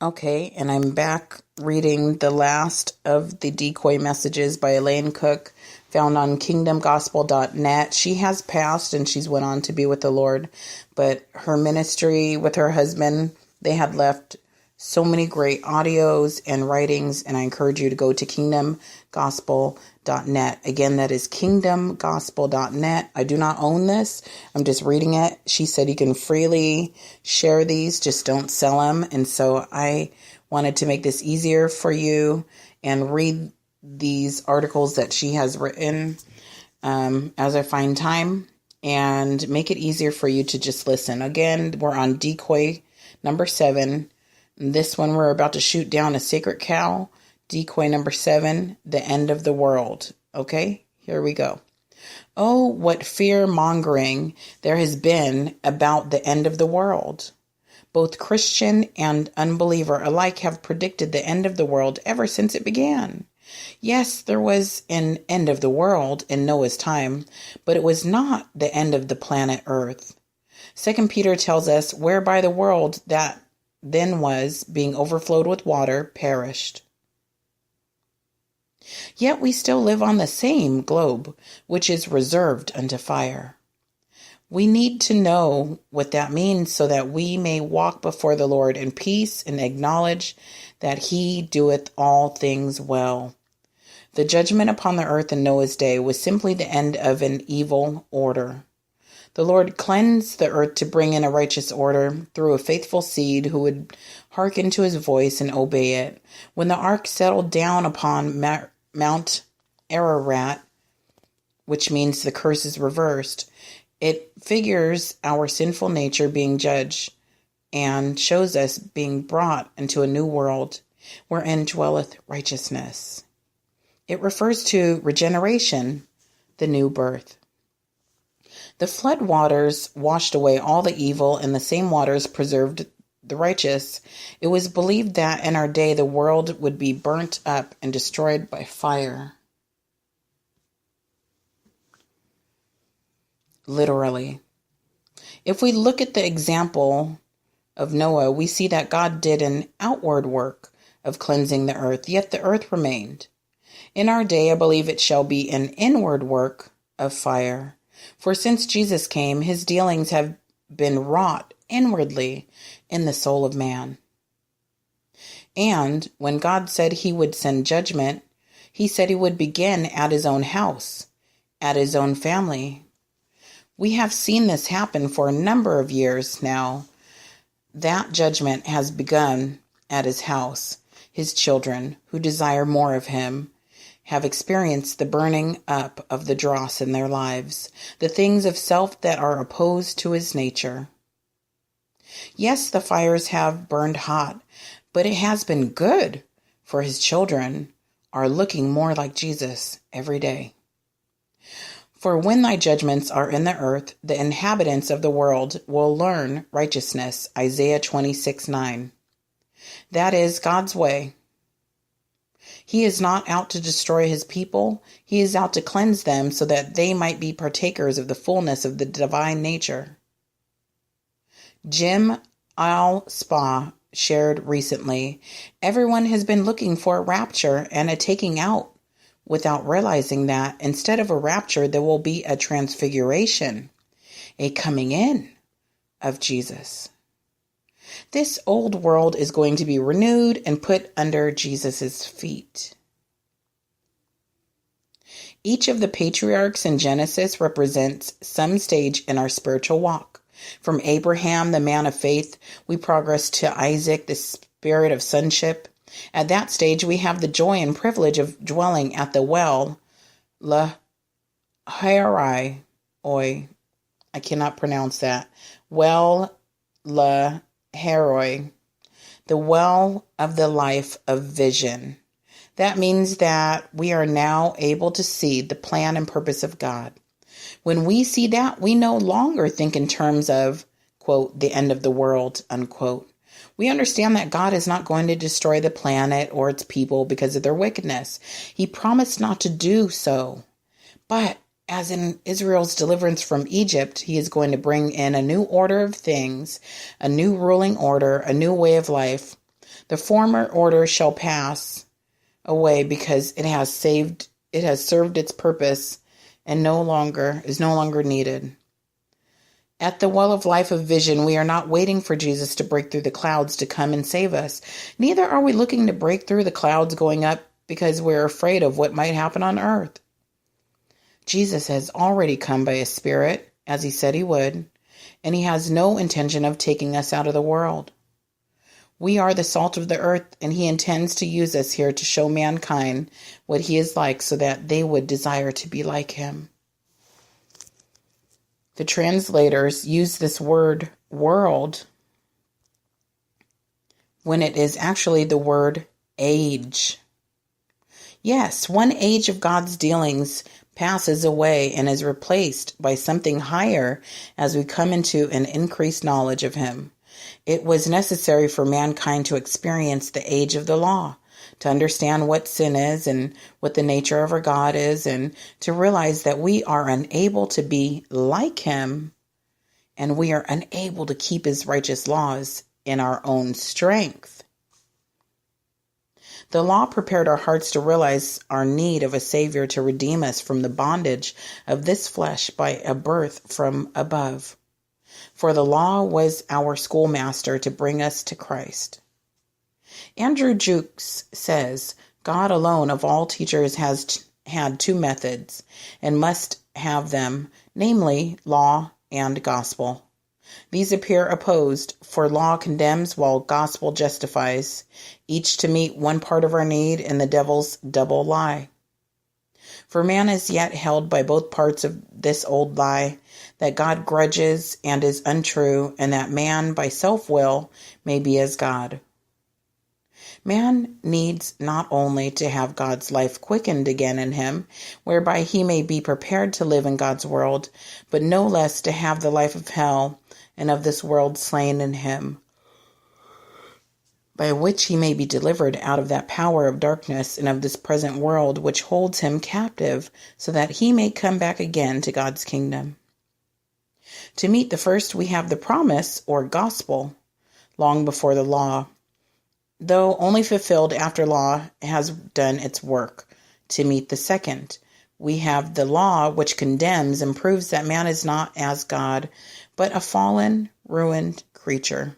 Okay, and I'm back reading the last of the Decoy messages by Elaine Cook, found on kingdomgospel.net. She has passed and she's went on to be with the Lord, but her ministry with her husband, they had left so many great audios and writings, and I encourage you to go to kingdomgospel.net. Again, that is kingdomgospel.net. I do not own this. I'm just reading it. She said you can freely share these, just don't sell them. And so I wanted to make this easier for you and read these articles that she has written as I find time, and make it easier for you to just listen. Again, we're on Decoy number 7. This one, we're about to shoot down a sacred cow. Decoy number 7, the end of the world. Okay, here we go. Oh, what fear-mongering there has been about the end of the world. Both Christian and unbeliever alike have predicted the end of the world ever since it began. Yes, there was an end of the world in Noah's time, but it was not the end of the planet Earth. 2 Peter tells us, whereby the world that then was, being overflowed with water, perished. Yet we still live on the same globe, which is reserved unto fire. We need to know what that means so that we may walk before the Lord in peace and acknowledge that he doeth all things well. The judgment upon the earth in Noah's day was simply the end of an evil order. The Lord cleansed the earth to bring in a righteous order through a faithful seed who would hearken to his voice and obey it. When the ark settled down upon Mount Ararat, which means the curse is reversed, it figures our sinful nature being judged and shows us being brought into a new world wherein dwelleth righteousness. It refers to regeneration, the new birth. The flood waters washed away all the evil, and the same waters preserved the righteous. It was believed that in our day the world would be burnt up and destroyed by fire. Literally. If we look at the example of Noah, we see that God did an outward work of cleansing the earth, yet the earth remained. In our day, I believe it shall be an inward work of fire. For since Jesus came, his dealings have been wrought inwardly in the soul of man. And when God said he would send judgment, he said he would begin at his own house, at his own family. We have seen this happen for a number of years now. That judgment has begun at his house. His children, who desire more of him, have experienced the burning up of the dross in their lives, the things of self that are opposed to his nature. Yes, the fires have burned hot, but it has been good, for his children are looking more like Jesus every day. For when thy judgments are in the earth, the inhabitants of the world will learn righteousness, Isaiah 26:9. That is God's way. He is not out to destroy his people. He is out to cleanse them so that they might be partakers of the fullness of the divine nature. Jim Al-Spa shared recently, everyone has been looking for a rapture and a taking out without realizing that instead of a rapture, there will be a transfiguration, a coming in of Jesus. This old world is going to be renewed and put under Jesus' feet. Each of the patriarchs in Genesis represents some stage in our spiritual walk. From Abraham, the man of faith, we progress to Isaac, the spirit of sonship. At that stage, we have the joy and privilege of dwelling at the well, heheh, I cannot pronounce that. Well, Heroi, the well of the life of vision. That means that we are now able to see the plan and purpose of God. When we see that, we no longer think in terms of, quote, the end of the world, unquote. We understand that God is not going to destroy the planet or its people because of their wickedness. He promised not to do so. But as in Israel's deliverance from Egypt, he is going to bring in a new order of things, a new ruling order, a new way of life. The former order shall pass away because it has served its purpose and is no longer needed. At the Well of Life of Vision, we are not waiting for Jesus to break through the clouds to come and save us. Neither are we looking to break through the clouds going up because we're afraid of what might happen on earth. Jesus has already come by his Spirit, as he said he would, and he has no intention of taking us out of the world. We are the salt of the earth, and he intends to use us here to show mankind what he is like so that they would desire to be like him. The translators use this word world when it is actually the word age. Yes, one age of God's dealings passes away and is replaced by something higher as we come into an increased knowledge of him. It was necessary for mankind to experience the age of the law, to understand what sin is and what the nature of our God is, and to realize that we are unable to be like him, and we are unable to keep his righteous laws in our own strength. The law prepared our hearts to realize our need of a Savior to redeem us from the bondage of this flesh by a birth from above. For the law was our schoolmaster to bring us to Christ. Andrew Jukes says, God alone of all teachers has had two methods and must have them, namely law and gospel. These appear opposed, for law condemns while gospel justifies, each to meet one part of our need in the devil's double lie. For man is yet held by both parts of this old lie, that God grudges and is untrue, and that man by self-will may be as God. Man needs not only to have God's life quickened again in him, whereby he may be prepared to live in God's world, but no less to have the life of hell and of this world slain in him, by which he may be delivered out of that power of darkness and of this present world which holds him captive, so that he may come back again to God's kingdom. To meet the first, we have the promise, or gospel, long before the law, though only fulfilled after law has done its work. To meet the second, we have the law which condemns and proves that man is not as God, but a fallen, ruined creature.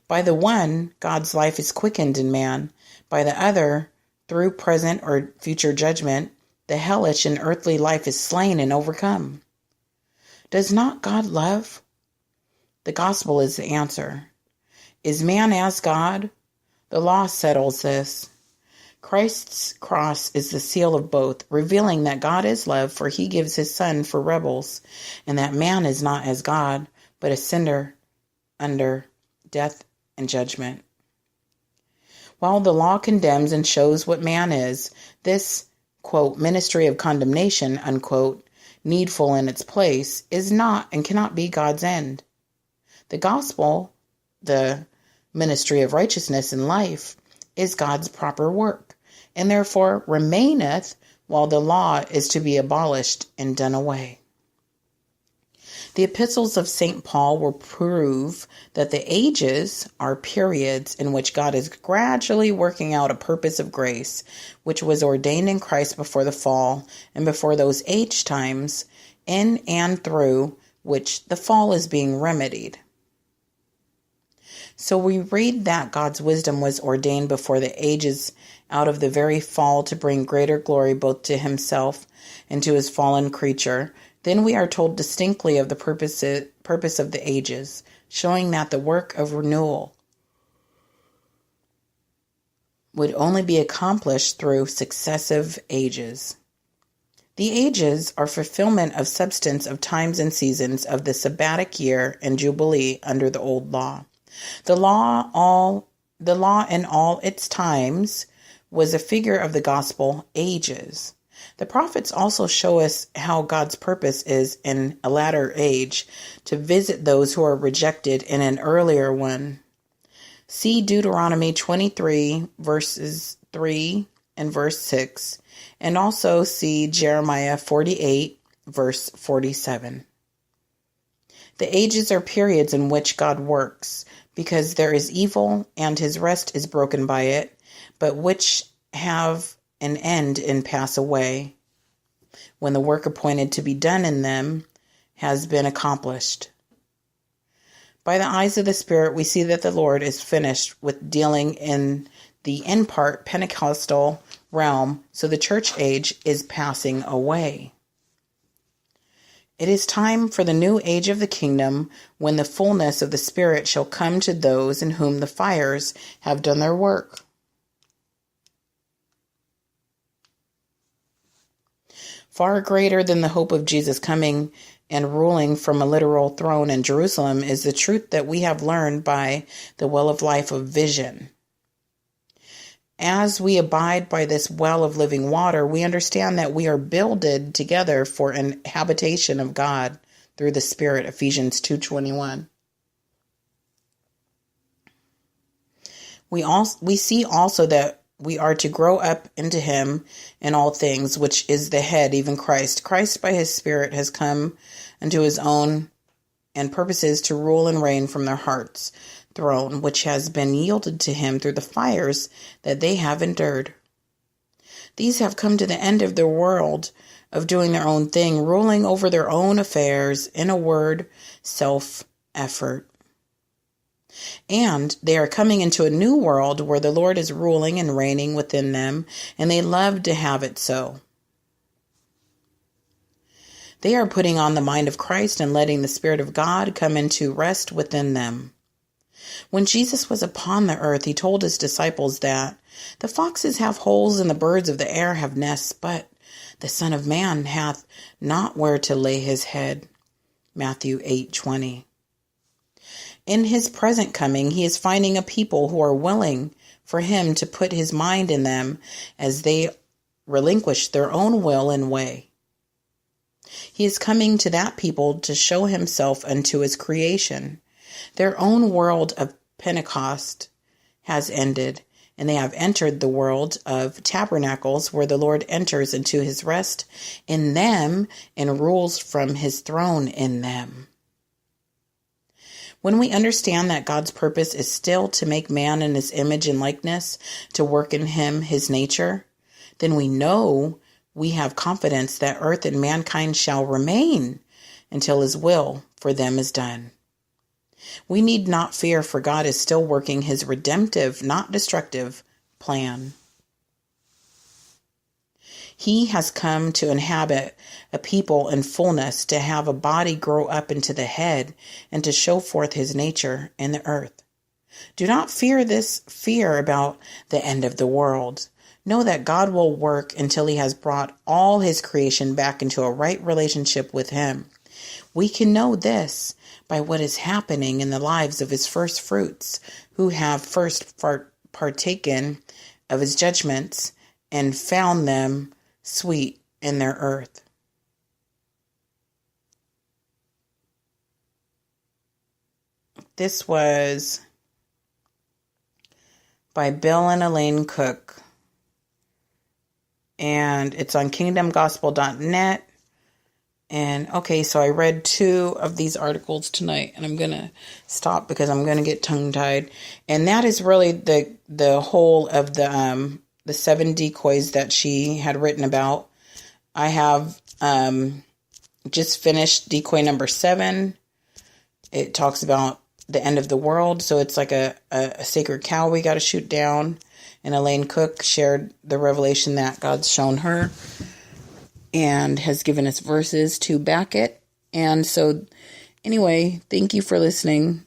By the one, God's life is quickened in man. By the other, through present or future judgment, the hellish and earthly life is slain and overcome. Does not God love? The gospel is the answer. Is man as God? The law settles this. Christ's cross is the seal of both, revealing that God is love, for he gives his Son for rebels, and that man is not as God, but a sinner under death and judgment. While the law condemns and shows what man is, this, quote, ministry of condemnation, unquote, needful in its place, is not and cannot be God's end. The gospel, the ministry of righteousness in life, is God's proper work, and therefore remaineth while the law is to be abolished and done away. The epistles of St. Paul will prove that the ages are periods in which God is gradually working out a purpose of grace, which was ordained in Christ before the fall and before those age times, in and through which the fall is being remedied. So we read that God's wisdom was ordained before the ages out of the very fall to bring greater glory both to himself and to his fallen creature. Then we are told distinctly of the purpose of the ages, showing that the work of renewal would only be accomplished through successive ages. The ages are fulfillment of substance of times and seasons of the sabbatic year and jubilee under the old law. The law in all its times was a figure of the gospel ages. The prophets also show us how God's purpose is in a latter age to visit those who are rejected in an earlier one. See Deuteronomy 23 verses 3 and verse 6, and also see Jeremiah 48 verse 47. The ages are periods in which God works, because there is evil, and his rest is broken by it, but which have an end and pass away, when the work appointed to be done in them has been accomplished. By the eyes of the Spirit, we see that the Lord is finished with dealing in the in part Pentecostal realm, so the church age is passing away. It is time for the new age of the kingdom, when the fullness of the Spirit shall come to those in whom the fires have done their work. Far greater than the hope of Jesus coming and ruling from a literal throne in Jerusalem is the truth that we have learned by the well of life of vision. As we abide by this well of living water, we understand that we are builded together for an habitation of God through the Spirit, Ephesians 2:21. We see also that we are to grow up into him in all things, which is the head, even Christ. Christ by his Spirit has come unto his own and purposes to rule and reign from their hearts' throne, which has been yielded to him through the fires that they have endured. These have come to the end of their world of doing their own thing, ruling over their own affairs, in a word, self-effort. And they are coming into a new world where the Lord is ruling and reigning within them, and they love to have it so. They are putting on the mind of Christ and letting the Spirit of God come into rest within them. When Jesus was upon the earth, he told his disciples that the foxes have holes and the birds of the air have nests, but the Son of Man hath not where to lay his head. Matthew 8:20. In his present coming, he is finding a people who are willing for him to put his mind in them as they relinquish their own will and way. He is coming to that people to show himself unto his creation. Their own world of Pentecost has ended, and they have entered the world of tabernacles, where the Lord enters into his rest in them and rules from his throne in them. When we understand that God's purpose is still to make man in his image and likeness, to work in him his nature, then we know we have confidence that earth and mankind shall remain until his will for them is done. We need not fear, for God is still working his redemptive, not destructive, plan. He has come to inhabit a people in fullness, to have a body grow up into the head, and to show forth his nature in the earth. Do not fear this fear about the end of the world. Know that God will work until he has brought all his creation back into a right relationship with him. We can know this by what is happening in the lives of his first fruits, who have first partaken of his judgments and found them sweet in their earth. This was by Bill and Elaine Cook, and it's on kingdomgospel.net. And okay, so I read 2 of these articles tonight, and I'm going to stop because I'm going to get tongue-tied. And that is really the whole of the 7 decoys that she had written about. I have just finished decoy number 7. It talks about the end of the world, so it's like a sacred cow we got to shoot down. And Elaine Cook shared the revelation that God's shown her and has given us verses to back it. And so, anyway, thank you for listening.